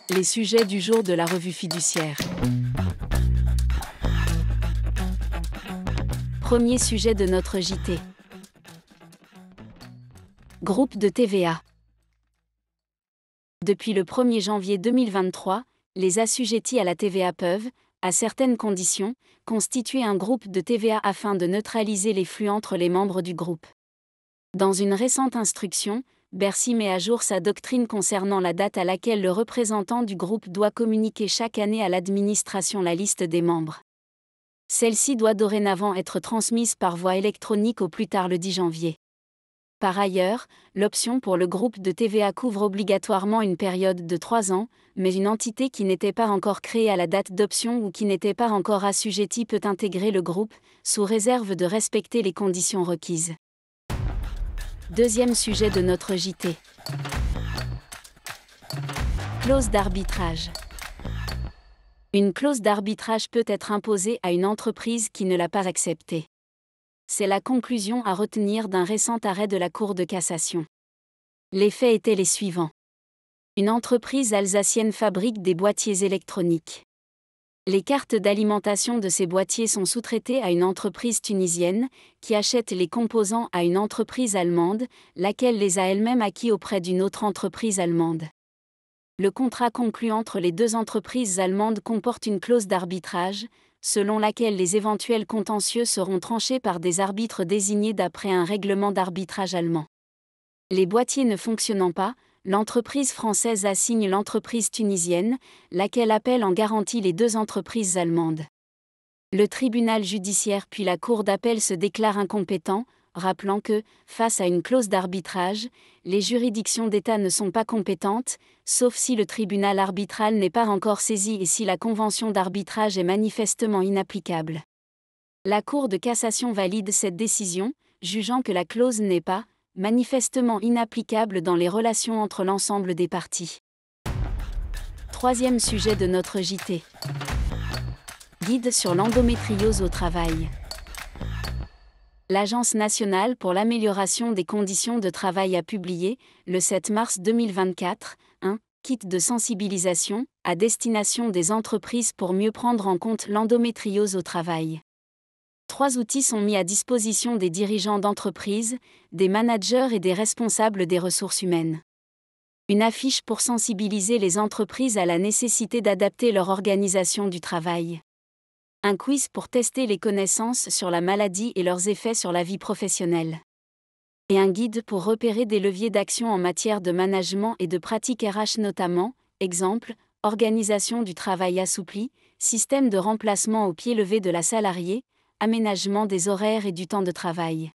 Les sujets du jour de la revue fiduciaire. Premier sujet de notre JT. Groupe de TVA. Depuis le 1er janvier 2023, les assujettis à la TVA peuvent, à certaines conditions, constituer un groupe de TVA afin de neutraliser les flux entre les membres du groupe. Dans une récente instruction, Bercy met à jour sa doctrine concernant la date à laquelle le représentant du groupe doit communiquer chaque année à l'administration la liste des membres. Celle-ci doit dorénavant être transmise par voie électronique au plus tard le 10 janvier. Par ailleurs, l'option pour le groupe de TVA couvre obligatoirement une période de 3 ans, mais une entité qui n'était pas encore créée à la date d'option ou qui n'était pas encore assujettie peut intégrer le groupe, sous réserve de respecter les conditions requises. Deuxième sujet de notre JT. Clause d'arbitrage. Une clause d'arbitrage peut être imposée à une entreprise qui ne l'a pas acceptée. C'est la conclusion à retenir d'un récent arrêt de la Cour de cassation. Les faits étaient les suivants. Une entreprise alsacienne fabrique des boîtiers électroniques. Les cartes d'alimentation de ces boîtiers sont sous-traitées à une entreprise tunisienne, qui achète les composants à une entreprise allemande, laquelle les a elle-même acquis auprès d'une autre entreprise allemande. Le contrat conclu entre les deux entreprises allemandes comporte une clause d'arbitrage, selon laquelle les éventuels contentieux seront tranchés par des arbitres désignés d'après un règlement d'arbitrage allemand. Les boîtiers ne fonctionnant pas, l'entreprise française assigne l'entreprise tunisienne, laquelle appelle en garantie les deux entreprises allemandes. Le tribunal judiciaire puis la cour d'appel se déclarent incompétents, rappelant que, face à une clause d'arbitrage, les juridictions d'État ne sont pas compétentes, sauf si le tribunal arbitral n'est pas encore saisi et si la convention d'arbitrage est manifestement inapplicable. La Cour de cassation valide cette décision, jugeant que la clause n'est pas manifestement inapplicable dans les relations entre l'ensemble des parties. Troisième sujet de notre JT. Guide sur l'endométriose au travail. L'Agence nationale pour l'amélioration des conditions de travail a publié, le 7 mars 2024, un kit de sensibilisation à destination des entreprises pour mieux prendre en compte l'endométriose au travail. 3 outils sont mis à disposition des dirigeants d'entreprise, des managers et des responsables des ressources humaines. Une affiche pour sensibiliser les entreprises à la nécessité d'adapter leur organisation du travail. Un quiz pour tester les connaissances sur la maladie et leurs effets sur la vie professionnelle. Et un guide pour repérer des leviers d'action en matière de management et de pratiques RH notamment, exemple, organisation du travail assouplie, système de remplacement au pied levé de la salariée, aménagement des horaires et du temps de travail.